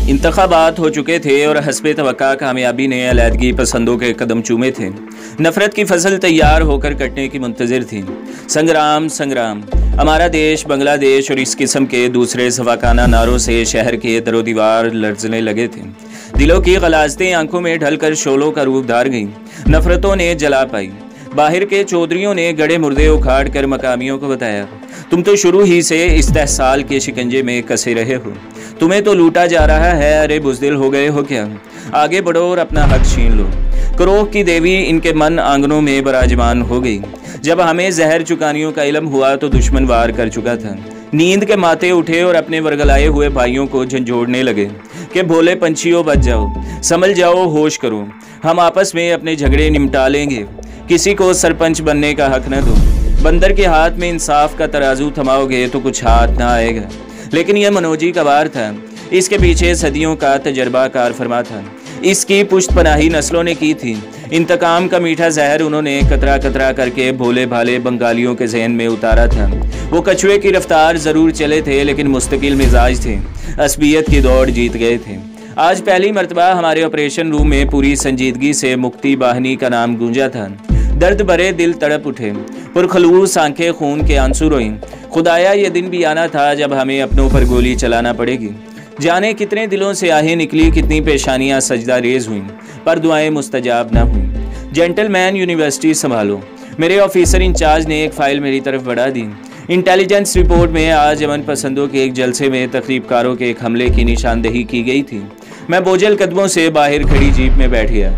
इंतखाबात हो चुके थे और हस्बे तवक्का कामयाबी ने अलहदगी पसंदों के कदम चूमे थे। नफरत की फसल तैयार होकर कटने की मुंतज़िर थी। संग्राम संग्राम। हमारा देश बांग्लादेश और इस किस्म के दूसरे सवाकाना नारों से शहर के दरो दीवार लर्जने लगे थे। दिलों की गलाजतें आंखों में ढलकर शोलों का रूप धार गईं। नफरतों ने जला पाई। बाहर के चौधरियों ने गड़े मुर्दे उखाड़ कर मकामियों को बताया, तुम तो शुरू ही से इस्तेहसाल के शिकंजे में कसे रहे हो, तुम्हें तो लूटा जा रहा है। अरे बुज़दिल हो गए हो क्या? आगे बढ़ो और अपना हक छीन लो। क्रोध की देवी इनके मन आंगनों में बराजमान हो गई। जब हमें जहर चुकानियों का इल्म हुआ तो दुश्मन वार कर चुका था। नींद के माथे उठे और अपने वर्गलाए हुए भाइयों को झंझोड़ने लगे कि भोले पंछियों बच जाओ, संभल जाओ, होश करो, हम आपस में अपने झगड़े निपटा लेंगे। किसी को सरपंच बनने का हक न दो। बंदर के हाथ में इंसाफ का तराजू थमाओगे तो कुछ हाथ ना आएगा। लेकिन यह मनोजी का वार था। इसके पीछे सदियों का तजर्बा कार फरमा था। इसकी पुश्त पनाही नस्लों ने की थी। इंतकाम का मीठा जहर उन्होंने कतरा कतरा करके भोले भाले बंगालियों के जहन में उतारा था। वो कछुए की रफ्तार ज़रूर चले थे लेकिन मुस्तकिल मिजाज थे। असबियत की दौड़ जीत गए थे। आज पहली मर्तबा हमारे ऑपरेशन रूम में पूरी संजीदगी से मुक्ति बाहिनी का नाम गूंजा था। दर्द भरे दिल तड़प उठे, पुरखलूस आंखें खून के आंसू रोईं। खुदाया ये दिन भी आना था जब हमें अपनों पर गोली चलाना पड़ेगी। जाने कितने दिलों से आहें निकली, कितनी पेशानियां सजदा रेज हुईं, पर दुआएं मुस्तजाब न हुईं। जेंटलमैन यूनिवर्सिटी संभालो। मेरे ऑफिसर इंचार्ज ने एक फ़ाइल मेरी तरफ बढ़ा दी। इंटेलिजेंस रिपोर्ट में आज अमन पसंदों के एक जलसे में तकरीबकारों के एक हमले की निशानदेही की गई थी। मैं बोझल कदमों से बाहर खड़ी जीप में बैठ गया।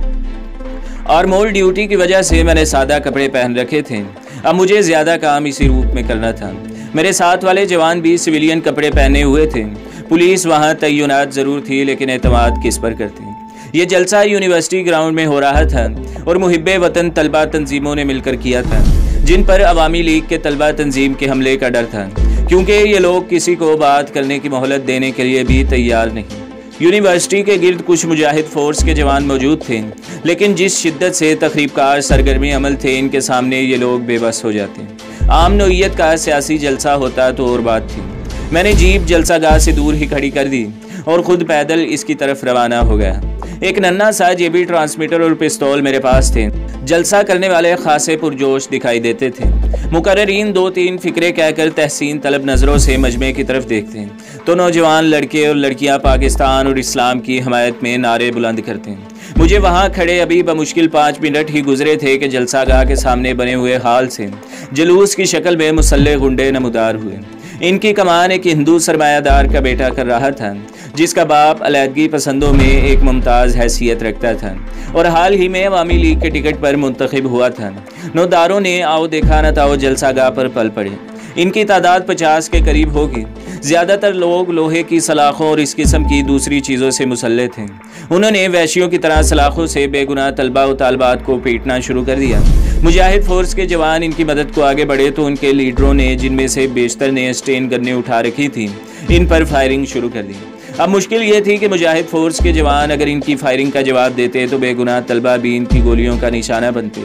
आर्मोर ड्यूटी की वजह से मैंने सादा कपड़े पहन रखे थे। अब मुझे ज़्यादा काम इसी रूप में करना था। मेरे साथ वाले जवान भी सिविलियन कपड़े पहने हुए थे। पुलिस वहाँ तैनात ज़रूर थी लेकिन एतमाद किस पर करती। ये जलसा यूनिवर्सिटी ग्राउंड में हो रहा था और मुहिब्बे वतन तलबा तंजीमों ने मिलकर किया था, जिन पर अवामी लीग के तलबा तंजीम के हमले का डर था, क्योंकि ये लोग किसी को बात करने की मोहलत देने के लिए भी तैयार नहीं। यूनिवर्सिटी के गिर्द कुछ मुजाहिद फोर्स के जवान मौजूद थे, लेकिन जिस शिद्दत से तकरीबकार सरगर्मी अमल थे, इनके सामने ये लोग बेबस हो जाते। आम नौइयत का सियासी जलसा होता तो और बात थी। मैंने जीप जलसागाह से दूर ही खड़ी कर दी और ख़ुद पैदल इसकी तरफ रवाना हो गया। एक नन्हा सा जेबी ट्रांसमीटर और पिस्तौल मेरे पास थे। जलसा करने वाले खासे पुरजोश दिखाई देते थे। मुकर्ररीन दो तीन फ़िक्रे कहकर तहसीन तलब नज़रों से मजमे की तरफ देखते हैं तो नौजवान लड़के और लड़कियां पाकिस्तान और इस्लाम की हमायत में नारे बुलंद करते हैं। मुझे वहाँ खड़े अभी बमुश्किल 5 मिनट ही गुजरे थे कि जलसागाह के सामने बने हुए हाल से जुलूस की शक्ल में मुसल्ले गुंडे नमूदार हुए। इनकी कमान एक हिंदू सरमायादार का बेटा कर रहा था, जिसका बाप अलहदगी पसंदों में एक मुमताज़ हैसियत रखता था और हाल ही में अवामी लीग के टिकट पर मुंतखब हुआ था। नौदारों ने आओ देखा न ताओ जलसागाह पर पल पड़े। इनकी तादाद 50 के करीब होगी। ज़्यादातर लोग लोहे की सलाखों और इस किस्म की दूसरी चीज़ों से मुसल्ले थे। उन्होंने वैशियों की तरह सलाखों से बेगुनाह तलबा व तालबात को पीटना शुरू कर दिया। मुजाहिद फोर्स के जवान इनकी मदद को आगे बढ़े तो उनके लीडरों ने, जिनमें से बेशतर ने स्टेन गन्ने उठा रखी थी, इन पर फायरिंग शुरू कर दी। अब मुश्किल ये थी कि मुजाहिद फोर्स के जवान अगर इनकी फायरिंग का जवाब देते तो बेगुनाह तलबा भी इनकी गोलियों का निशाना बनते।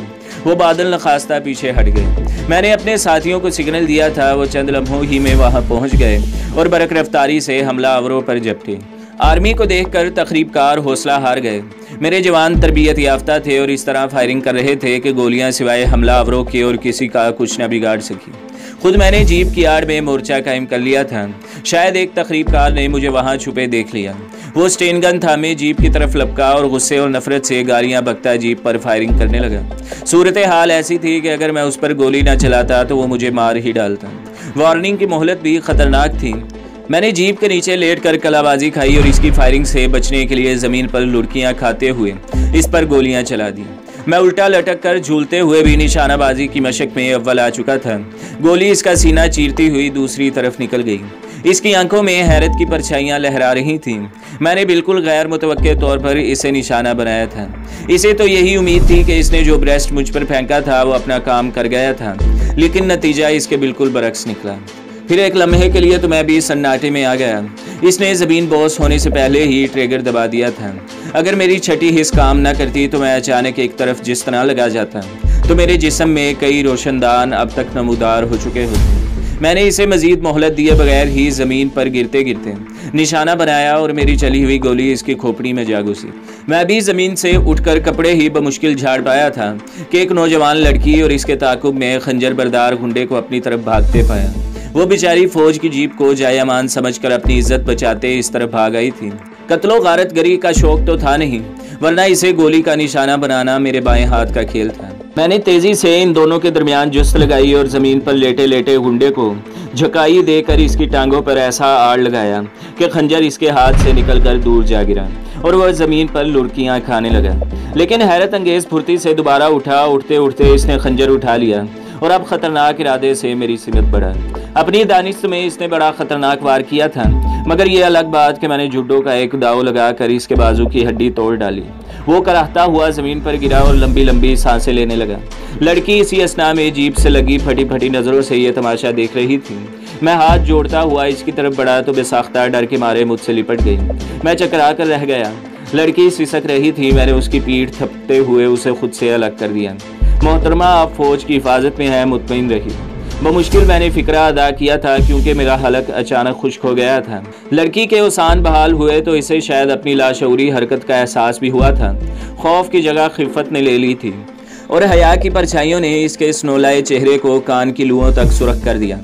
वो बादल नखास्ता पीछे हट गए। मैंने अपने साथियों को सिग्नल दिया था। वो चंद लम्हों ही में वहाँ पहुँच गए और बरक रफ्तारी से हमलावरों पर झपटे। आर्मी को देखकर तकरीबकार हौसला हार गए। मेरे जवान तरबियत याफ्ता थे और इस तरह फायरिंग कर रहे थे कि गोलियां सिवाय हमलावरों के और किसी का कुछ न बिगाड़ सकी। खुद मैंने जीप की आड़ में मोर्चा कायम कर लिया था। शायद एक तकरीबकार ने मुझे वहाँ छुपे देख लिया। वो स्टेन गन थामे जीप की तरफ लपका और गुस्से और नफरत से गालियाँ बकता जीप पर फायरिंग करने लगा। सूरत हाल ऐसी थी कि अगर मैं उस पर गोली न चलाता तो वो मुझे मार ही डालता। वार्निंग की मोहलत भी ख़तरनाक थी। मैंने जीप के नीचे लेटकर कलाबाजी खाई और इसकी फायरिंग से बचने के लिए ज़मीन पर लुढ़कियाँ खाते हुए इस पर गोलियाँ चला दी। मैं उल्टा लटक कर झूलते हुए भी निशानाबाजी की मशक में अव्वल आ चुका था। गोली इसका सीना चीरती हुई दूसरी तरफ निकल गई। इसकी आंखों में हैरत की परछाइयाँ लहरा रही थीं। मैंने बिल्कुल गैर मुतवक्के तौर पर इसे निशाना बनाया था। इसे तो यही उम्मीद थी कि इसने जो ब्रेस्ट मुझ पर फेंका था वो अपना काम कर गया था, लेकिन नतीजा इसके बिल्कुल बरक्स निकला। फिर एक लम्हे के लिए तो मैं भी सन्नाटे में आ गया। इसने ज़मीन बॉस होने से पहले ही ट्रिगर दबा दिया था। अगर मेरी छठी हिस्स काम ना करती तो मैं अचानक एक तरफ जिस तरह लगा जाता तो मेरे जिस्म में कई रोशनदान अब तक नमूदार हो चुके होते। मैंने इसे मजीद मोहलत दिए बगैर ही ज़मीन पर गिरते गिरते निशाना बनाया और मेरी चली हुई गोली इसकी खोपड़ी में जा घुसी। मैं अभी ज़मीन से उठकर कपड़े ही बमुश्किल झाड़ पाया था कि एक नौजवान लड़की और इसके ताक़ुब में खंजर बरदार गुंडे को अपनी तरफ भागते पाया। वो बेचारी फौज की जीप को जायामान समझकर अपनी इज्जत बचाते इस तरफ भाग आई थी। कत्लो गारतगरी का शौक तो था नहीं, वरना इसे गोली का निशाना बनाना मेरे बाएं हाथ का खेल था। मैंने तेजी से इन दोनों के दरमियान जुस्त लगाई और ज़मीन पर लेटे लेटे गुंडे को झकाई देकर इसकी टांगों पर ऐसा आड़ लगाया कि खंजर इसके हाथ से निकलकर दूर जा गिरा और वह ज़मीन पर लुढ़कियाँ खाने लगा। लेकिन हैरत अंगेज़ फुर्ती से दोबारा उठा। उठते उठते इसने खंजर उठा लिया और अब ख़तरनाक इरादे से मेरी सिमत बढ़ा। अपनी दानिश में इसने बड़ा ख़तरनाक वार किया था, मगर यह अलग बात कि मैंने जुड्डो का एक दाव लगाकर इसके बाजू की हड्डी तोड़ डाली। वो कराहता हुआ ज़मीन पर गिरा और लंबी लंबी सांसें लेने लगा। लड़की इसी असना में जीप से लगी फटी फटी नज़रों से ये तमाशा देख रही थी। मैं हाथ जोड़ता हुआ इसकी तरफ बढ़ा तो बेसाख्ता डर के मारे मुझसे लिपट गई। मैं चकरा कर रह गया। लड़की सिसक रही थी। मैंने उसकी पीठ थपते हुए उसे खुद से अलग कर दिया। मोहतरमा, आप फौज की हिफाजत में हैं, मुतमईन रही। बमुश्किल मैंने फिक्रा अदा किया था क्योंकि मेरा हलक अचानक खुश्क हो गया था। लड़की के उसान बहाल हुए तो इसे शायद अपनी लाशऊरी हरकत का एहसास भी हुआ था। खौफ की जगह खिफ़त ने ले ली थी और हया की परछाइयों ने इसके स्नोलाए चेहरे को कान की लुओं तक सुरख कर दिया।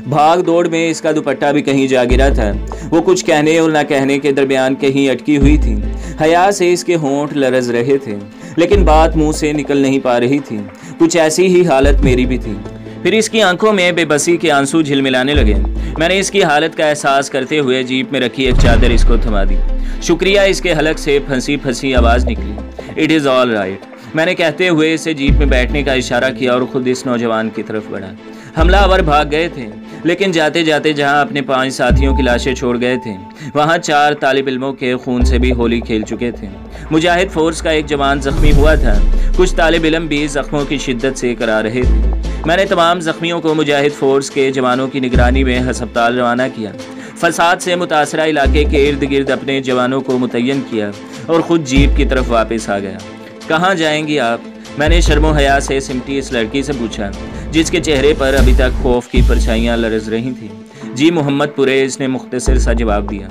भाग दौड़ में इसका दुपट्टा भी कहीं जा गिरा था। वो कुछ कहने और ना कहने के दरमियान कहीं अटकी हुई थी। हया से इसके होंठ लरज रहे थे, लेकिन बात मुंह से निकल नहीं पा रही थी। कुछ ऐसी ही हालत मेरी भी थी। फिर इसकी आंखों में बेबसी के आंसू झिलमिलाने लगे। मैंने इसकी हालत का एहसास करते हुए जीप में रखी एक चादर इसको थमा दी। शुक्रिया, इसके हलक से फंसी फंसी आवाज़ निकली। इट इज़ ऑल राइट, मैंने कहते हुए इसे जीप में बैठने का इशारा किया और ख़ुद इस नौजवान की तरफ बढ़ा। हमलावर भाग गए थे, लेकिन जाते जाते जहां अपने 5 साथियों की लाशें छोड़ गए थे, वहां 4 तालिब इल्मों के खून से भी होली खेल चुके थे। मुजाहिद फोर्स का एक जवान जख्मी हुआ था। कुछ तालिब इल्म भी जख्मों की शिद्दत से करा रहे थे। मैंने तमाम जख्मियों को मुजाहिद फोर्स के जवानों की निगरानी में हस्पताल रवाना किया। फसाद से मुतासरा इलाके के इर्द गिर्द अपने जवानों को मुतय्यन किया और ख़ुद जीप की तरफ वापस आ गया। कहाँ जाएंगी आप? मैंने शर्मो हया से सिमटी इस लड़की से पूछा, जिसके चेहरे पर अभी तक खौफ की परछाइयाँ लरज रही थीं। जी, मोहम्मदपुरे, इसने मुख्तसर सा जवाब दिया।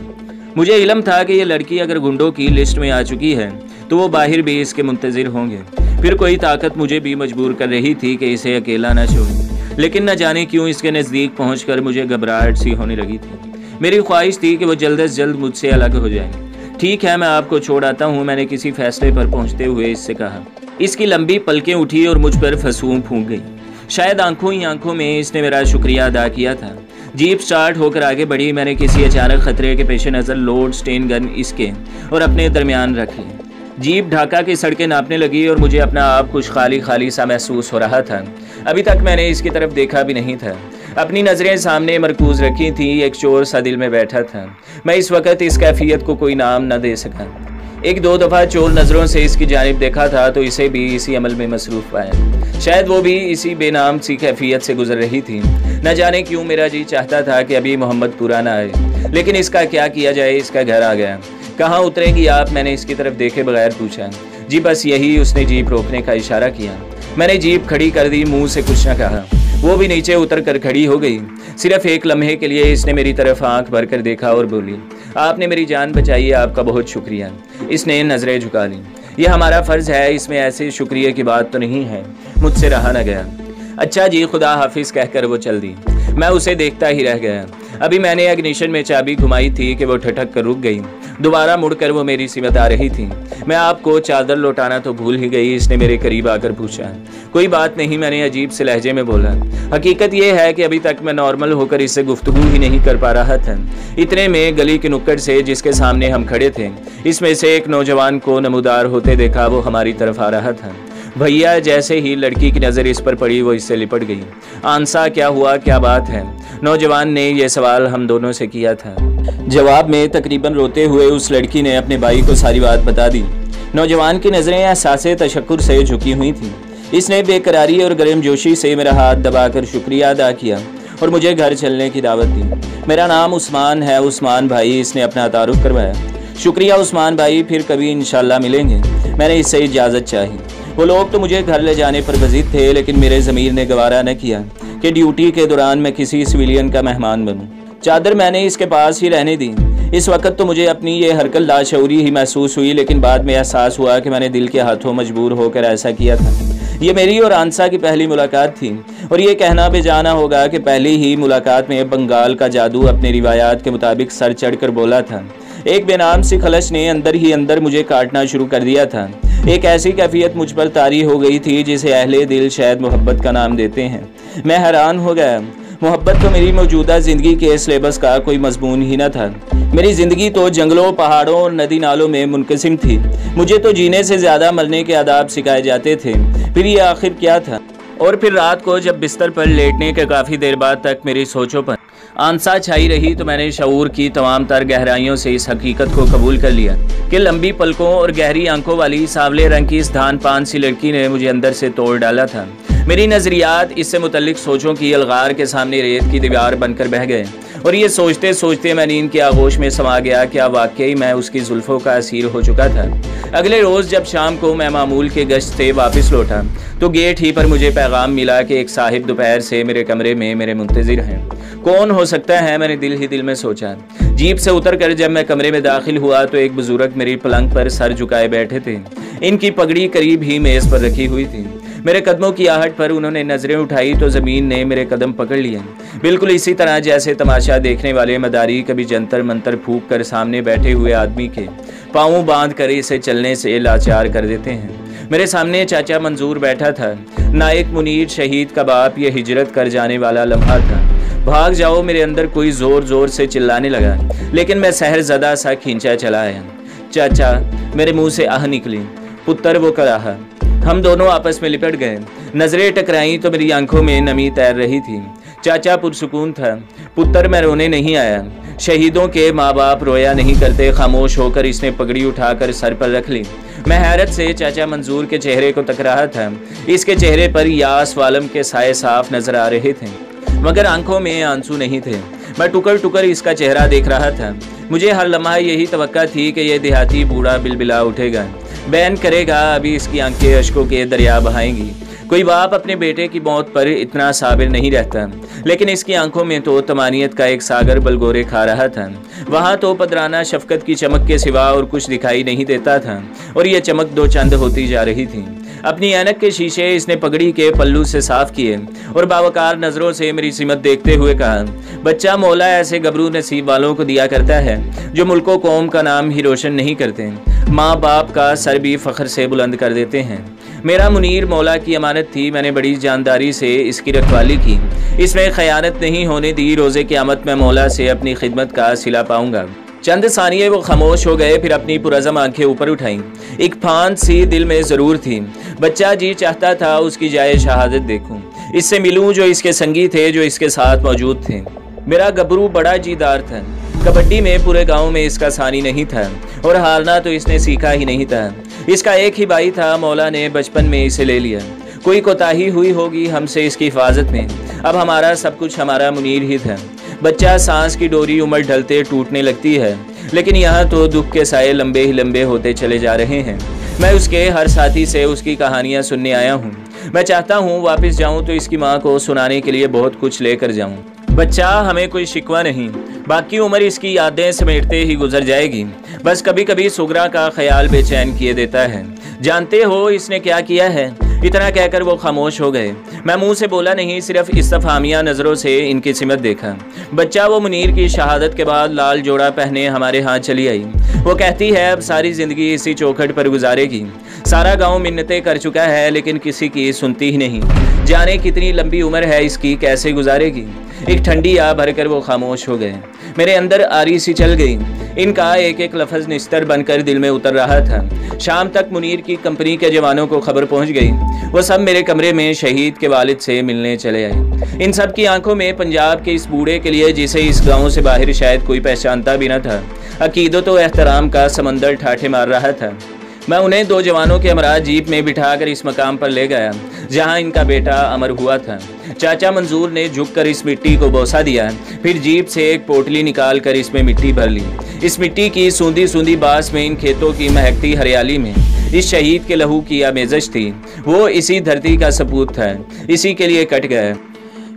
मुझे इल्म था कि यह लड़की अगर गुंडों की लिस्ट में आ चुकी है तो वो बाहर भी इसके मुंतज़िर होंगे। फिर कोई ताकत मुझे भी मजबूर कर रही थी कि इसे अकेला न छोड़ूं, लेकिन न जाने क्यों इसके नज़दीक पहुंचकर मुझे घबराहट सी होने लगी थी। मेरी ख्वाहिश थी कि वो जल्द से जल्द मुझसे अलग हो जाए। ठीक है, मैं आपको छोड़ आता हूँ, मैंने किसी फैसले पर पहुँचते हुए इससे कहा। इसकी लंबी पलकें उठी और मुझ पर फसूम फूंक गई। शायद आंखों ही आंखों में इसने मेरा शुक्रिया अदा किया था। जीप स्टार्ट होकर आगे बढ़ी। मैंने किसी अचानक खतरे के पेश नज़र लोड स्टेन गन इसके और अपने दरमियान रख ली। जीप ढाका की सड़कें नापने लगी और मुझे अपना आप कुछ खाली खाली सा महसूस हो रहा था। अभी तक मैंने इसकी तरफ देखा भी नहीं था। अपनी नज़रें सामने मरकूज़ रखी थी। एक चोर सा दिल में बैठा था। मैं इस वक्त इस कैफियत को कोई नाम न दे सका। 1-2 दफ़ा चोर नज़रों से इसकी जानिब देखा था तो इसे भी इसी अमल में मसरूफ़ पाया। शायद वो भी इसी बेनाम सी कैफियत से गुजर रही थी। न जाने क्यों मेरा जी चाहता था कि अभी मोहम्मदपुरा ना आए, लेकिन इसका क्या किया जाए, इसका घर आ गया। कहाँ उतरेगी आप? मैंने इसकी तरफ देखे बगैर पूछा। जी बस यही। उसने जीप रोकने का इशारा किया। मैंने जीप खड़ी कर दी। मुंह से कुछ न कहा। वो भी नीचे उतर कर खड़ी हो गई। सिर्फ एक लम्हे के लिए इसने मेरी तरफ आंख भर कर देखा और बोली, आपने मेरी जान बचाई है, आपका बहुत शुक्रिया। इसने नज़रें झुका ली। यह हमारा फ़र्ज़ है, इसमें ऐसे शुक्रिया की बात तो नहीं है। मुझसे रहा न गया। अच्छा जी, खुदा हाफिज़ कहकर वो चल दी। मैं उसे देखता ही रह गया। अभी मैंने एग्निशन में चाबी घुमाई थी कि वो ठटक कर रुक गई। दोबारा मुड़कर वो मेरी सिमत आ रही थी। मैं आपको चादर लौटाना तो भूल ही गई। इसने मेरे करीब आकर पूछा। कोई बात नहीं, मैंने अजीब से लहजे में बोला। हकीकत यह है कि अभी तक मैं नॉर्मल होकर इससे गुफ्तगू ही नहीं कर पा रहा था। इतने में गली के नुक्कड़ से जिसके सामने हम खड़े थे, इसमें से एक नौजवान को नमूदार होते देखा। वो हमारी तरफ आ रहा था। भैया, जैसे ही लड़की की नज़र इस पर पड़ी वो इससे लिपट गई। आंसा, क्या हुआ, क्या बात है? नौजवान ने यह सवाल हम दोनों से किया था। जवाब में तकरीबन रोते हुए उस लड़की ने अपने भाई को सारी बात बता दी। नौजवान की नज़रें एहसासे तशक्कुर से झुकी हुई थीं। इसने बेकरारी और गर्मजोशी से मेरा हाथ दबाकर शुक्रिया अदा किया और मुझे घर चलने की दावत दी। मेरा नाम उस्मान है, उस्मान भाई, इसने अपना तारुफ करवाया। शुक्रिया उस्मान भाई, फिर कभी इंशाल्लाह मिलेंगे। मैंने इससे इजाज़त चाही। वो लोग तो मुझे घर ले जाने पर वजीद थे, लेकिन मेरे ज़मीर ने गवारा न किया कि ड्यूटी के दौरान मैं किसी सिविलियन का मेहमान बनूं। चादर मैंने इसके पास ही रहने दी। इस वक्त तो मुझे अपनी ये हरकत लाशऊरी ही महसूस हुई, लेकिन बाद में एहसास हुआ कि मैंने दिल के हाथों मजबूर होकर ऐसा किया था। ये मेरी और आंसा की पहली मुलाकात थी, और ये कहना बेजाना होगा कि पहली ही मुलाकात में बंगाल का जादू अपने रिवायात के मुताबिक सर चढ़कर बोला था। एक बेनाम सी खलश ने अंदर ही अंदर मुझे काटना शुरू कर दिया था। एक ऐसी कैफियत मुझ पर तारी हो गई थी जिसे अहले दिल शायद मोहब्बत का नाम देते हैं। मैं हैरान हो गया। मोहब्बत तो मेरी मौजूदा ज़िंदगी के सिलेबस का कोई मजमून ही न था। मेरी ज़िंदगी तो जंगलों, पहाड़ों और नदी नालों में मुनक़सिम थी। मुझे तो जीने से ज़्यादा मरने के आदाब सिखाए जाते थे। फिर ये आखिर क्या था? और फिर रात को जब बिस्तर पर लेटने के काफ़ी देर बाद तक मेरी सोचों पर आंसा छाई रही, तो मैंने शऊर की तमाम तर गहराइयों से इस हकीकत को कबूल कर लिया कि लंबी पलकों और गहरी आंखों वाली सांवले रंग की इस धान पान सी लड़की ने मुझे अंदर से तोड़ डाला था। मेरी नज़रियात इससे मुतल्लिक सोचों की अलगार के सामने रेत की दीवार बनकर बह गए, और ये सोचते सोचते मैं नींद के आगोश में समा गया। क्या वाकई मैं उसकी जुल्फ़ों का असीर हो चुका था? अगले रोज़ जब शाम को मैं मामूल के गश्त से वापस लौटा, तो गेट ही पर मुझे पैगाम मिला कि एक साहिब दोपहर से मेरे कमरे में मेरे मुंतज़िर हैं। कौन हो सकता है? मैंने दिल ही दिल में सोचा। जीप से उतर कर जब मैं कमरे में दाखिल हुआ, तो एक बुजुर्ग मेरी पलंग पर सर झुकाए बैठे थे। इनकी पगड़ी करीब ही मेज़ पर रखी हुई थी। मेरे कदमों की आहट पर उन्होंने नज़रें उठाई तो ज़मीन ने मेरे कदम पकड़ लिए, बिल्कुल इसी तरह जैसे तमाशा देखने वाले मदारी कभी जंतर मंतर फूंक कर सामने बैठे हुए आदमी के पाँव बांध कर इसे चलने से लाचार कर देते हैं। मेरे सामने चाचा मंजूर बैठा था। नायक मुनीर शहीद का बाप ये हिजरत कर जाने वाला लम्हा था। भाग जाओ, मेरे अंदर कोई ज़ोर ज़ोर से चिल्लाने लगा, लेकिन मैं सहरज़दा सा खींचा चला आया। चाचा, मेरे मुंह से आह निकली। पुत्र, वो कराहा। हम दोनों आपस में लिपट गए। नजरें टकराई तो मेरी आंखों में नमी तैर रही थी। चाचा पुरसुकून था। पुत्र, मैं रोने नहीं आया। शहीदों के माँ बाप रोया नहीं करते। खामोश होकर इसने पगड़ी उठाकर सर पर रख ली। मैं हैरत से चाचा मंजूर के चेहरे को तक रहा था। इसके चेहरे पर यास वालम के साए साफ नजर आ रहे थे, मगर आंखों में आंसू नहीं थे। मैं टुकर टुकर इसका चेहरा देख रहा था। मुझे हर लम्हा यही तवक्का थी कि यह देहाती बूढ़ा बिलबिला उठेगा, बैन करेगा। अभी इसकी आंखें अश्कों के दरिया बहाएंगी। कोई बाप अपने बेटे की मौत पर इतना साबिर नहीं रहता, लेकिन इसकी आंखों में तो तमानियत का एक सागर बलगोरे खा रहा था। वहाँ तो पदराना शफकत की चमक के सिवा और कुछ दिखाई नहीं देता था, और यह चमक दो चंद होती जा रही थी। अपनी ऐनक के शीशे इसने पगड़ी के पल्लू से साफ किए और बावकार नजरों से मेरी सिमत देखते हुए कहा, बच्चा, मौला ऐसे गबरू नसीब वालों को दिया करता है जो मुल्को कौम का नाम ही रोशन नहीं करते, माँ बाप का सर भी फख्र से बुलंद कर देते हैं। मेरा मुनीर मौला की अमानत थी। मैंने बड़ी जानदारी से इसकी रखवाली की। इसमें खयानत नहीं होने दी। रोज़े क़यामत में मौला से अपनी खिदमत का सिला पाऊंगा। चंद सानिये वो खामोश हो गए, फिर अपनी पुरज़म आंखें ऊपर उठाईं। एक फांद सी दिल में ज़रूर थी। बच्चा जी चाहता था उसकी जाए शहादत देखूं, इससे मिलूं जो इसके संगी थे, जो इसके साथ मौजूद थे। मेरा गबरू बड़ा जीदार था। कबड्डी में पूरे गांव में इसका सानी नहीं था, और हारना तो इसने सीखा ही नहीं था। इसका एक ही भाई था। मौला ने बचपन में इसे ले लिया। कोई कोताही हुई होगी हमसे इसकी हिफाजत में। अब हमारा सब कुछ हमारा मुनीर ही था। बच्चा सांस की डोरी उम्र ढलते टूटने लगती है, लेकिन यहाँ तो दुख के साए लंबे ही लंबे होते चले जा रहे हैं। मैं उसके हर साथी से उसकी कहानियाँ सुनने आया हूँ। मैं चाहता हूँ वापस जाऊँ तो इसकी माँ को सुनाने के लिए बहुत कुछ लेकर जाऊँ। बच्चा, हमें कोई शिकवा नहीं। बाकी उम्र इसकी यादें समेटते ही गुजर जाएगी। बस कभी कभी सुगरा का ख्याल बेचैन किए देता है। जानते हो इसने क्या किया है? इतना कहकर वो खामोश हो गए। मैं मुंह से बोला नहीं, सिर्फ इस्तफहामिया नज़रों से इनकी सिमत देखा। बच्चा, वो मुनीर की शहादत के बाद लाल जोड़ा पहने हमारे हाथ चली आई। वो कहती है अब सारी ज़िंदगी इसी चौखट पर गुजारेगी। सारा गांव मिन्नतें कर चुका है, लेकिन किसी की सुनती ही नहीं। जाने कितनी लंबी उम्र है इसकी, कैसे गुजारेगी? एक ठंडी आ भरकर वो खामोश हो गए। मेरे अंदर आरी सी चल गई। इनका एक एक लफ्ज़ निस्तर बनकर दिल में उतर रहा था। शाम तक मुनीर की कंपनी के जवानों को खबर पहुंच गई। वो सब मेरे कमरे में शहीद के वालिद से मिलने चले आए। इन सब की आंखों में पंजाब के इस बूढ़े के लिए, जिसे इस गांव से बाहर शायद कोई पहचानता भी न था, अकीदत व एहतराम का समंदर ठाठे मार रहा था। मैं उन्हें दो जवानों के हमरा जीप में बिठाकर इस मकाम पर ले गया जहां इनका बेटा अमर हुआ था। चाचा मंजूर ने झुककर इस मिट्टी को बोसा दिया, फिर जीप से एक पोटली निकाल कर इसमें मिट्टी भर ली। इस मिट्टी की सूंधी सूंधी बास में, इन खेतों की महकती हरियाली में इस शहीद के लहू की आमेज़श थी। वो इसी धरती का सपूत था, इसी के लिए कट गया।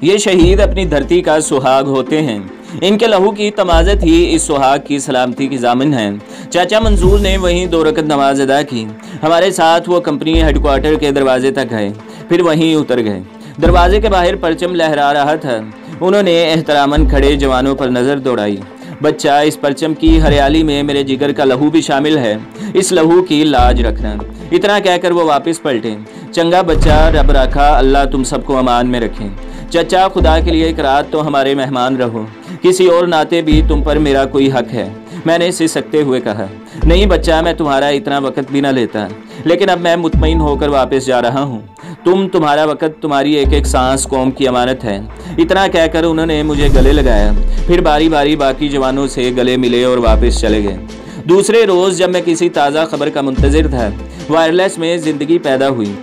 ये शहीद अपनी धरती का सुहाग होते हैं। इनके लहू की तमाज़त ही इस सुहाग की सलामती की जामिन है। चाचा मंसूर ने वहीं 2 रकत नमाज अदा की। हमारे साथ वो कंपनी हेडक्वार्टर के दरवाजे तक गए, फिर वहीं उतर गए। दरवाजे के बाहर परचम लहरा रहा था। उन्होंने एहतरामन खड़े जवानों पर नज़र दौड़ाई। बच्चा, इस परचम की हरियाली में मेरे जिगर का लहू भी शामिल है, इस लहू की लाज रखना। इतना कहकर वो वापस पलटे। चंगा बच्चा, रब रखा, अल्लाह तुम सबको अमान में रखें। चचा, खुदा के लिए एक रात तो हमारे मेहमान रहो, किसी और नाते भी तुम पर मेरा कोई हक है। मैंने सिसकते हुए कहा, नहीं बच्चा, मैं तुम्हारा इतना वक्त भी ना लेता, लेकिन अब मैं मुतमईन होकर वापस जा रहा हूँ। तुम्हारा वक्त, तुम्हारी एक एक सांस कौम की अमानत है। इतना कहकर उन्होंने मुझे गले लगाया, फिर बारी बारी बाकी जवानों से गले मिले और वापस चले गए। दूसरे रोज़ जब मैं किसी ताज़ा खबर का मुंतज़िर था, वायरलेस में ज़िंदगी पैदा हुई।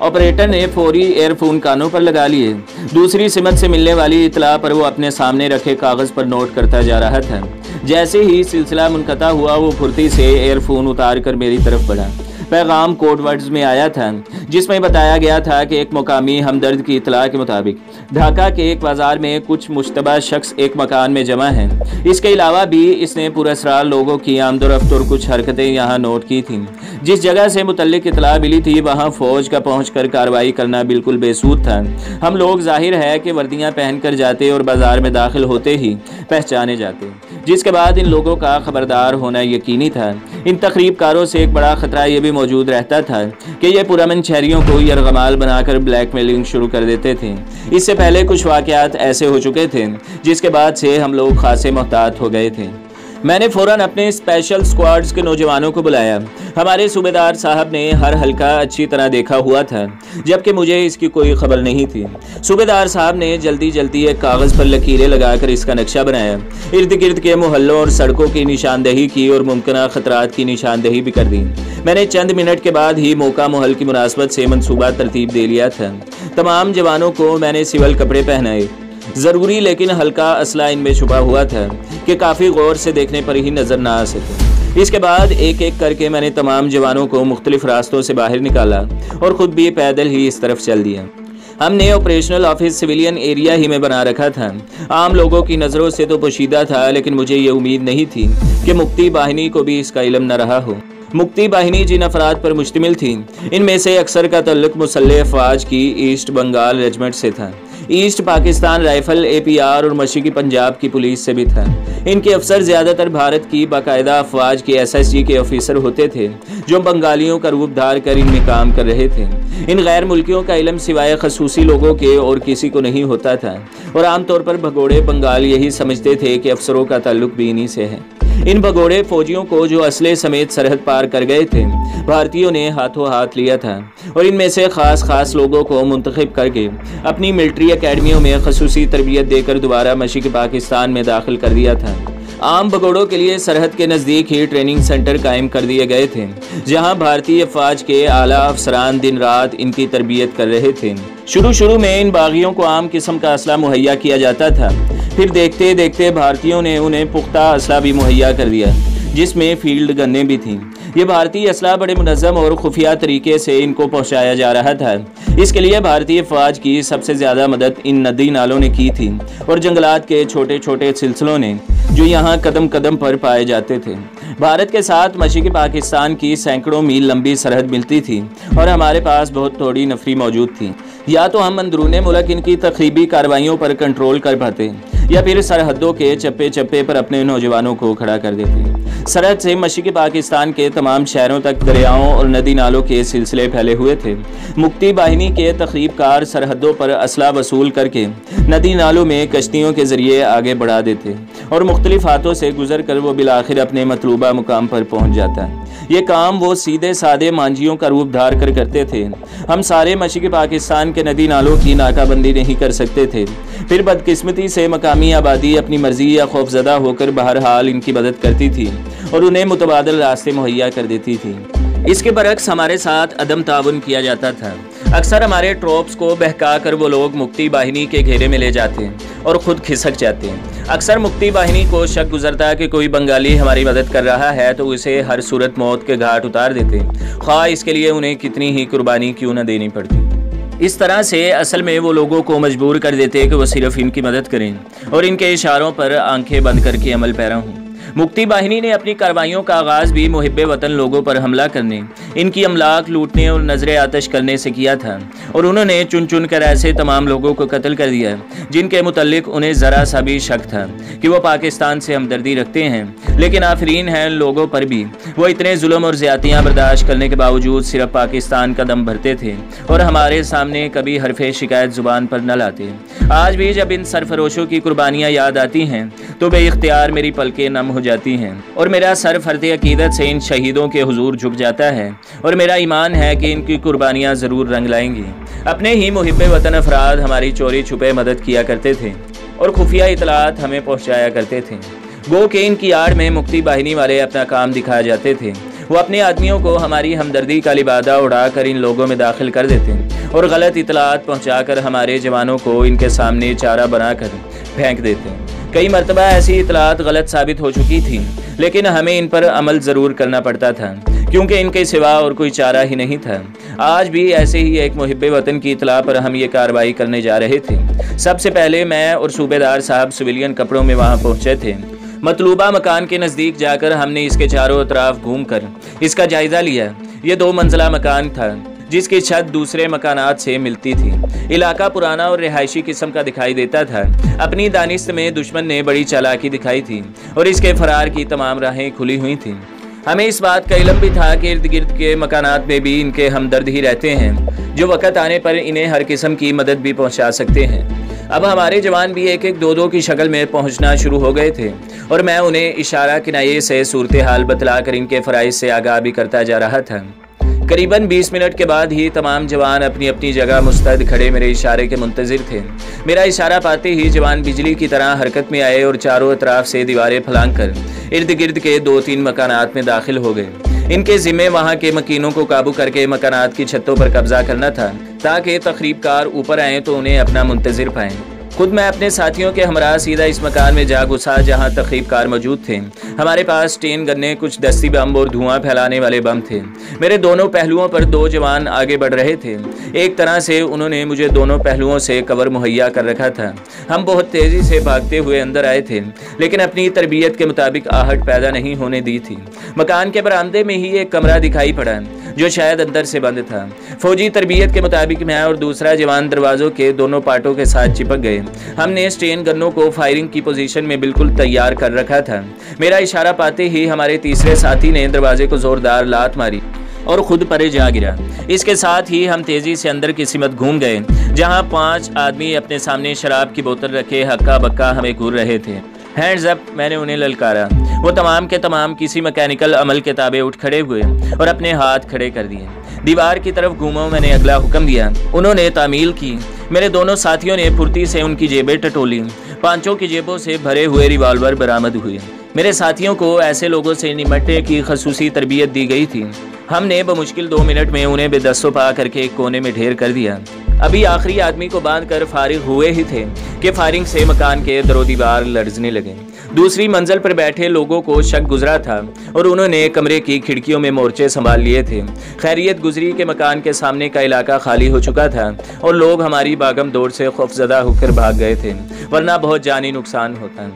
ऑपरेटर ने फौरी एयरफोन कानों पर लगा लिए। दूसरी सिमत से मिलने वाली इतला पर वो अपने सामने रखे कागज़ पर नोट करता जा रहा था। जैसे ही सिलसिला मुनक़ता हुआ, वो फुर्ती से एयरफोन उतार कर मेरी तरफ बढ़ा। पैगाम कोड वर्ड्स में आया था, जिसमें बताया गया था कि एक मुकामी हमदर्द की इतला के मुताबिक ढाका के एक बाजार में कुछ मुश्तबा शख्स एक मकान में जमा हैं। इसके अलावा भी इसने पुरअसरार लोगों की आमदोरफ्त और कुछ हरकतें यहाँ नोट की थीं। जिस जगह से मुतल्लिक इतला मिली थी, वहाँ फौज का पहुँचकर कार्रवाई करना बिल्कुल बेसूद था। हम लोग जाहिर है कि वर्दियाँ पहनकर जाते और बाजार में दाखिल होते ही पहचाने जाते, जिसके बाद इन लोगों का खबरदार होना यकीनी था। इन तकरीबकारों से एक बड़ा खतरा ये भी मौजूद रहता था कि ये पुरअमन शहरियों को यरगमाल बनाकर ब्लैकमेलिंग शुरू कर देते थे। इससे पहले कुछ वाक़यात ऐसे हो चुके थे, जिसके बाद से हम लोग खासे मोहतात हो गए थे। मैंने फ़ौरन अपने स्पेशल स्क्वाड्स के नौजवानों को बुलाया। हमारे सूबेदार साहब ने हर हल्का अच्छी तरह देखा हुआ था, जबकि मुझे इसकी कोई खबर नहीं थी। सूबेदार साहब ने जल्दी जल्दी एक कागज़ पर लकीरें लगाकर इसका नक्शा बनाया, इर्द गिर्द के मोहल्लों और सड़कों की निशानदेही की और मुमकिन ख़तरात की निशानदेही भी कर दी। मैंने चंद मिनट के बाद ही मौका मोहल की मुनासबत से मनसूबा तरतीब दे लिया था। तमाम जवानों को मैंने सिविल कपड़े पहनाए। ज़रूरी लेकिन हल्का असला इनमें छुपा हुआ था कि काफ़ी गौर से देखने पर ही नज़र ना आ सके। इसके बाद एक एक करके मैंने तमाम जवानों को मुख्तलिफ रास्तों से बाहर निकाला और ख़ुद भी पैदल ही इस तरफ चल दिया। हमने ऑपरेशनल ऑफिस सिविलियन एरिया ही में बना रखा था। आम लोगों की नज़रों से तो पोशीदा था, लेकिन मुझे ये उम्मीद नहीं थी कि मुक्ति बाहिनी को भी इसका इल्म न रहा हो। मुक्ति बाहिनी जिन अफराद पर मुश्तमिल थी, इनमें से अक्सर का तल्लुक मुसल्लह अफवाज की ईस्ट बंगाल रेजिमेंट से था। ईस्ट पाकिस्तान राइफल, APR और मशरक़ी पंजाब की पुलिस से भी था। इनके अफसर ज़्यादातर भारत की बाकायदा अफवाज के SSG के ऑफिसर होते थे, जो बंगालियों का रूप धार कर इनमें काम कर रहे थे। इन गैर मुल्कियों का इल्म सिवाय खसूसी लोगों के और किसी को नहीं होता था, और आमतौर पर भगोड़े बंगाल यही समझते थे कि अफसरों का ताल्लुक भी इन्हीं से है। इन भगोड़े फौजियों को जो असले समेत सरहद पार कर गए थे, भारतीयों ने हाथों हाथ लिया था और इनमें से खास लोगों को मुंतखब करके अपनी मिलिट्री एकेडमियों में खसूसी तरबियत देकर दोबारा मशरिक़ पाकिस्तान में दाखिल कर दिया था। आम भगोड़ों के लिए सरहद के नज़दीक ही ट्रेनिंग सेंटर कायम कर दिए गए थे, जहां भारतीय फ़ौज के आला अफसरान दिन रात इनकी तरबियत कर रहे थे। शुरू में इन बागियों को आम किस्म का असला मुहैया किया जाता था, फिर देखते देखते भारतीयों ने उन्हें पुख्ता असला भी मुहैया कर दिया, जिसमें फील्ड गन्नें भी थीं। ये भारतीय असला बड़े मुनज़्ज़म और खुफिया तरीके से इनको पहुँचाया जा रहा था। इसके लिए भारतीय फ़ौज की सबसे ज़्यादा मदद इन नदी नालों ने की थी और जंगलात के छोटे छोटे सिलसिलों ने, जो यहाँ कदम कदम पर पाए जाते थे। भारत के साथ मशरिक़ी पाकिस्तान की सैकड़ों मील लंबी सरहद मिलती थी और हमारे पास बहुत थोड़ी नफरी मौजूद थी। या तो हम अंदरूनी मुल्क इनकी तखरीबी कार्रवाइयों पर कंट्रोल कर पाते, या फिर सरहदों के चप्पे चप्पे पर अपने नौजवानों को खड़ा कर देते। सरहद से मशरिक़ी पाकिस्तान के तमाम शहरों तक दरियाओं और नदी नालों के सिलसिले फैले हुए थे। मुक्ति बाहिनी के तखरीबकार सरहदों पर असला वसूल करके नदी नालों में कश्तियों के ज़रिए आगे बढ़ा देते और मुख्तलिफ हाथों से गुजर कर वो बिलाखिर अपने मतलूबा मुकाम पर पहुँच जाता। ये काम वो सीधे सादे मांझियों का रूप धार कर करते थे। हम सारे मशरिक़ी पाकिस्तान के नदी नालों की नाकाबंदी नहीं कर सकते थे। फिर बदकिस्मती से मकामी आबादी अपनी मर्जी या खौफजदा होकर बहरहाल इनकी मदद करती थी और उन्हें मुतबादल रास्ते मुहैया कर देती थी। इसके बरक्स हमारे साथ अदम ताउन किया जाता था। अक्सर हमारे ट्रोप्स को बहका कर वो लोग मुक्ति बाहिनी के घेरे में ले जाते और ख़ुद खिसक जाते। अक्सर मुक्ति बाहिनी को शक गुजरता कि कोई बंगाली हमारी मदद कर रहा है, तो उसे हर सूरत मौत के घाट उतार देते, ख्वाह इसके लिए उन्हें कितनी ही कुर्बानी क्यों न देनी पड़ती। इस तरह से असल में वो लोगों को मजबूर कर देते कि वो सिर्फ इनकी मदद करें और इनके इशारों पर आंखें बंद करके अमल पैरा हों। मुक्ति बाहिनी ने अपनी कार्रवाइयों का आगाज़ भी मुहिब्बे वतन लोगों पर हमला करने, इनकी अमलाक लूटने और नजर आतश करने से किया था और उन्होंने चुन चुन कर ऐसे तमाम लोगों को कत्ल कर दिया जिनके मुतल्लिक उन्हें ज़रा सा भी शक था कि वो पाकिस्तान से हमदर्दी रखते हैं। लेकिन आफरीन हैं लोगों पर भी, वो इतने जुल्म और ज़्यादतियाँ बर्दाश्त करने के बावजूद सिर्फ पाकिस्तान का दम भरते थे और हमारे सामने कभी हरफे शिकायत ज़ुबान पर न लाते। आज भी जब इन सरफरोशों की कुर्बानियाँ याद आती हैं तो बेइख्तियार मेरी पलकें नम हो जाती हैं और मेरा सर फर्द अकीदत से इन शहीदों के हुजूर झुक जाता है और मेरा ईमान है कि इनकी कुर्बानियाँ ज़रूर रंग लाएंगी। अपने ही मुहिब्बे वतन अफराद हमारी चोरी छुपे मदद किया करते थे और खुफिया इतलात हमें पहुँचाया करते थे। गो के इनकी आड़ में मुक्ति बाहिनी वाले अपना काम दिखाया जाते थे। वो अपने आदमियों को हमारी हमदर्दी का लिबादा उड़ाकर इन लोगों में दाखिल कर देते और गलत इतलात पहुँचाकर हमारे जवानों को इनके सामने चारा बनाकर फेंक देते। कई मरतबा ऐसी इतलात गलत साबित हो चुकी थी, लेकिन हमें इन पर अमल ज़रूर करना पड़ता था क्योंकि इनके सिवा और कोई चारा ही नहीं था। आज भी ऐसे ही एक मुहिब्बे वतन की इतला पर हम ये कार्रवाई करने जा रहे थे। सबसे पहले मैं और सूबेदार साहब सिविलियन कपड़ों में वहाँ पहुँचे थे। मतलूबा मकान के नज़दीक जाकर हमने इसके चारों तरफ घूमकर इसका जायज़ा लिया। ये 2 मंजिला मकान था जिसकी छत दूसरे मकानात से मिलती थी। इलाका पुराना और रिहायशी किस्म का दिखाई देता था। अपनी दानिश में दुश्मन ने बड़ी चालाकी दिखाई थी और इसके फरार की तमाम राहें खुली हुई थीं। हमें इस बात का इल्म भी था कि इर्द गिर्द के मकानात में भी इनके हमदर्द ही रहते हैं जो वक़्त आने पर इन्हें हर किस्म की मदद भी पहुँचा सकते हैं। अब हमारे जवान भी एक एक 2-2 की शक्ल में पहुँचना शुरू हो गए थे और मैं उन्हें इशारा किनाये से सूरत हाल बतलाकर इनके फ़राइज़ से आगाह भी करता जा रहा था। करीबन 20 मिनट के बाद ही तमाम जवान अपनी अपनी जगह मुस्तैद खड़े मेरे इशारे के मुंतज़िर थे। मेरा इशारा पाते ही जवान बिजली की तरह हरकत में आए और चारों तरफ से दीवारें फलांग कर इर्द गिर्द के 2-3 मकानात में दाखिल हो गए। इनके ज़िम्मे वहाँ के मकीनों को काबू करके मकानात की छतों पर कब्जा करना था ताकि तखरीबकार ऊपर आएँ तो उन्हें अपना मुंतज़िर पाएँ। खुद मैं अपने साथियों के हमरा सीधा इस मकान में जा घुसा जहां तखरीबकार मौजूद थे। हमारे पास स्टेन गन्ने, कुछ दस्ती बम और धुआं फैलाने वाले बम थे। मेरे दोनों पहलुओं पर 2 जवान आगे बढ़ रहे थे। एक तरह से उन्होंने मुझे दोनों पहलुओं से कवर मुहैया कर रखा था। हम बहुत तेज़ी से भागते हुए अंदर आए थे, लेकिन अपनी तरबियत के मुताबिक आहट पैदा नहीं होने दी थी। मकान के बरामदे में ही एक कमरा दिखाई पड़ा जो शायद अंदर से बंद था। फौजी तरबियत के मुताबिक मैं और दूसरा जवान दरवाज़ों के दोनों पार्टों के साथ चिपक गए। हमने स्टेन गन्नों को फायरिंग की पोजीशन में बिल्कुल तैयार कर रखा था। मेरा इशारा पाते ही हमारे तीसरे साथी ने दरवाजे को जोरदार लात मारी और खुद परे जा गिरा। इसके साथ ही हम तेज़ी से अंदर की सिमत घूम गए जहां 5 आदमी अपने सामने शराब की बोतल रखे हक्का बक्का हमें घूर रहे थे। हैंड्स अप, मैंने उन्हें ललकारा। वो तमाम के तमाम किसी मैकेनिकल अमल के ताबे उठ खड़े हुए और अपने हाथ खड़े कर दिए। दीवार की तरफ घूमो, मैंने अगला हुक्म दिया। उन्होंने तामील की। मेरे दोनों साथियों ने फुर्ती से उनकी जेबें टटोली। 5 की जेबों से भरे हुए रिवाल्वर बरामद हुए। मेरे साथियों को ऐसे लोगों से निपटने की खसूसी तरबियत दी गई थी। हमने बमुश्किल 2 मिनट में उन्हें बेदस्तों पा करके एक कोने में ढेर कर दिया। अभी आखिरी आदमी को बांध कर फारिग हुए ही थे कि फायरिंग से मकान के दरो दीवार लर्जने लगे। दूसरी मंजिल पर बैठे लोगों को शक गुजरा था और उन्होंने कमरे की खिड़कियों में मोर्चे संभाल लिए थे। खैरियत गुजरी के मकान के सामने का इलाका खाली हो चुका था और लोग हमारी भागम दौड़ से खौफजदा होकर भाग गए थे, वरना बहुत जानी नुकसान होता।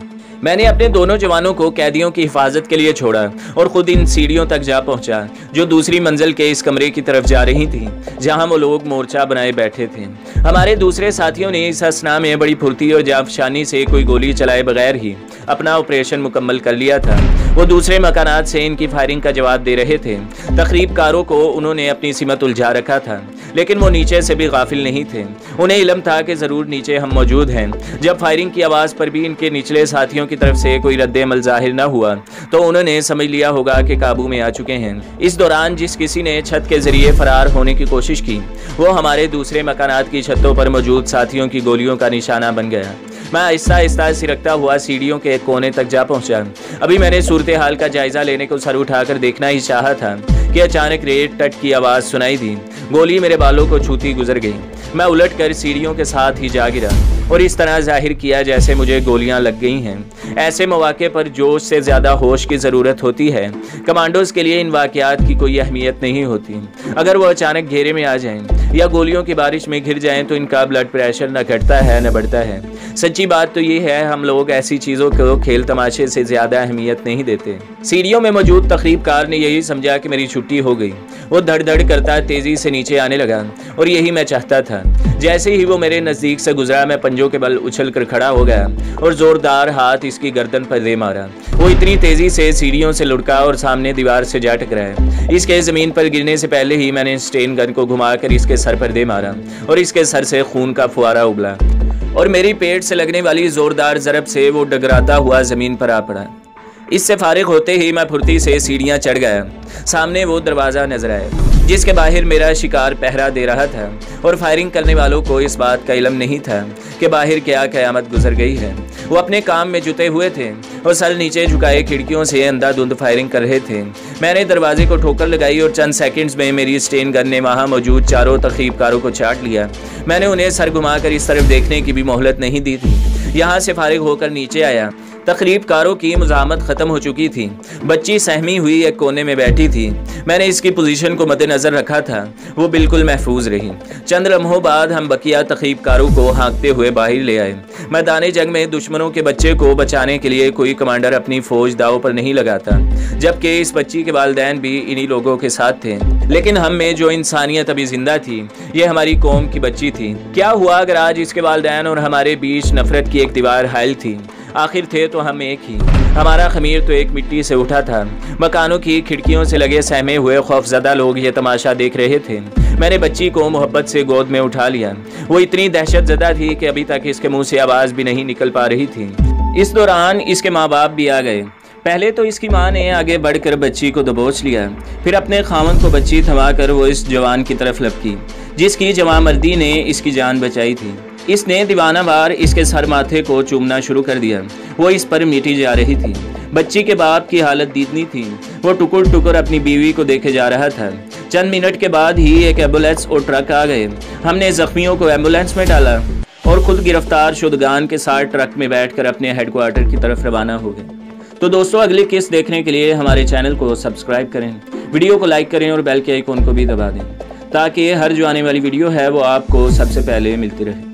मैंने अपने दोनों जवानों को कैदियों की हिफाजत के लिए छोड़ा और खुद इन सीढ़ियों तक जा पहुंचा जो दूसरी मंजिल के इस कमरे की तरफ जा रही थी जहां वो लोग मोर्चा बनाए बैठे थे। हमारे दूसरे साथियों ने इस हसना में बड़ी फुर्ती और जाफशानी से कोई गोली चलाए बगैर ही अपना ऑपरेशन मुकम्मल कर लिया था। वो दूसरे मकानात से इनकी फायरिंग का जवाब दे रहे थे। तकरीबकारों को उन्होंने अपनी सिमत उलझा रखा था, लेकिन वो नीचे से भी गाफिल नहीं थे। उन्हें इल्म था कि ज़रूर नीचे हम मौजूद हैं। जब फायरिंग की आवाज़ पर भी इनके निचले साथियों की तरफ से कोई रद्द-ए-अमल जाहिर न हुआ तो उन्होंने समझ लिया होगा कि काबू में आ चुके हैं। इस दौरान जिस किसी ने छत के जरिए फरार होने की कोशिश की वो हमारे दूसरे मकानात की छतों पर मौजूद साथियों की गोलियों का निशाना बन गया। मैं आहिस्ता आहिस्ता सिरकता हुआ सीढ़ियों के एक कोने तक जा पहुंचा। अभी मैंने सूरत हाल का जायजा लेने को सर उठाकर देखना ही चाहा था कि अचानक रेत टट की आवाज़ सुनाई दी। गोली मेरे बालों को छूती गुजर गई। मैं उलटकर सीढ़ियों के साथ ही जा गिरा और इस तरह जाहिर किया जैसे मुझे गोलियां लग गई हैं। ऐसे मौके पर जोश से ज़्यादा होश की ज़रूरत होती है। कमांडोज के लिए इन वाक़यात की कोई अहमियत नहीं होती। अगर वो अचानक घेरे में आ जाएं, या गोलियों की बारिश में घिर जाएं तो इनका ब्लड प्रेशर न घटता है न बढ़ता है। सच्ची बात तो ये है, हम लोग ऐसी चीज़ों को खेल तमाशे से ज़्यादा अहमियत नहीं देते। सीढ़ियों में मौजूद तकरीबकार ने यही समझा कि मेरी छुट्टी हो गई। वो धड़ धड़ करता तेज़ी से नीचे आने लगा और यही मैं चाहता था। जैसे ही वो मेरे नज़दीक से गुजरा, मैं पंजों के बल उछल कर खड़ा हो गया और ज़ोरदार हाथ इसकी गर्दन पर दे मारा। वो इतनी तेज़ी से सीढ़ियों से लुढ़का और सामने दीवार से जा टकराया। इसके ज़मीन पर गिरने से पहले ही मैंने स्टेन गन को घुमाकर इसके सर पर दे मारा और इसके सर से खून का फुआरा उबला और मेरी पेट से लगने वाली ज़ोरदार ज़रब से वो डगराता हुआ ज़मीन पर आ पड़ा। इससे फारिग होते ही मैं फुर्ती से सीढ़ियाँ चढ़ गया। सामने वो दरवाज़ा नजर आया जिसके बाहर मेरा शिकार पहरा दे रहा था और फायरिंग करने वालों को इस बात का इल्म नहीं था कि बाहर क्या क़यामत गुजर गई है। वो अपने काम में जुटे हुए थे और सर नीचे झुकाए खिड़कियों से अंधाधुंध फायरिंग कर रहे थे। मैंने दरवाजे को ठोकर लगाई और चंद सेकंड्स में मेरी स्टेन गन ने वहाँ मौजूद चारों तकरीबकारों को चाट लिया। मैंने उन्हें सर घुमाकर इस तरफ देखने की भी मोहलत नहीं दी थी। यहाँ से फारिग होकर नीचे आया। तकरीबकारों की मुज़ाहमत ख़त्म हो चुकी थी। बच्ची सहमी हुई एक कोने में बैठी थी। मैंने इसकी पोजीशन को मद्देनज़र रखा था। वो बिल्कुल महफूज रही। चंद लम्हों बाद हम बकिया तकरीबकारों को हाँकते हुए बाहर ले आए। मैदान जंग में दुश्मनों के बच्चे को बचाने के लिए कोई कमांडर अपनी फ़ौज दाव पर नहीं लगाता, जबकि इस बच्ची के वालिदैन भी इन्हीं लोगों के साथ थे। लेकिन हम में जो इंसानियत अभी जिंदा थी, ये हमारी कौम की बच्ची थी। क्या हुआ अगर आज इसके वालिदैन और हमारे बीच नफरत की एक दीवार हाइल थी? आखिर थे तो हम एक ही। हमारा खमीर तो एक मिट्टी से उठा था। मकानों की खिड़कियों से लगे सहमे हुए खौफजदा लोग ये तमाशा देख रहे थे। मैंने बच्ची को मोहब्बत से गोद में उठा लिया। वो इतनी दहशतज़दा थी कि अभी तक इसके मुंह से आवाज़ भी नहीं निकल पा रही थी। इस दौरान इसके माँ बाप भी आ गए। पहले तो इसकी माँ ने आगे बढ़कर बच्ची को दबोच लिया, फिर अपने खामन को बच्ची थमाकर वो इस जवान की तरफ लपकी जिसकी जवामर्दी ने इसकी जान बचाई थी। इसने दीवानावार इसके सर माथे को चूमना शुरू कर दिया। वो इस पर मिटी जा रही थी। बच्ची के बाप की हालत दीदनी थी। वो टुकुर टुकुर अपनी बीवी को देखे जा रहा था। चंद मिनट के बाद ही एक एम्बुलेंस और ट्रक आ गए। हमने जख्मियों को एम्बुलेंस में डाला और खुद गिरफ्तार शुदगान के साथ ट्रक में बैठकर अपने हेडक्वार्टर की तरफ रवाना हो गए। तो दोस्तों, अगली किस्त देखने के लिए हमारे चैनल को सब्सक्राइब करें, वीडियो को लाइक करें और बेल के आइकॉन को भी दबा दें ताकि हर जो आने वाली वीडियो है वो आपको सबसे पहले मिलती रहे।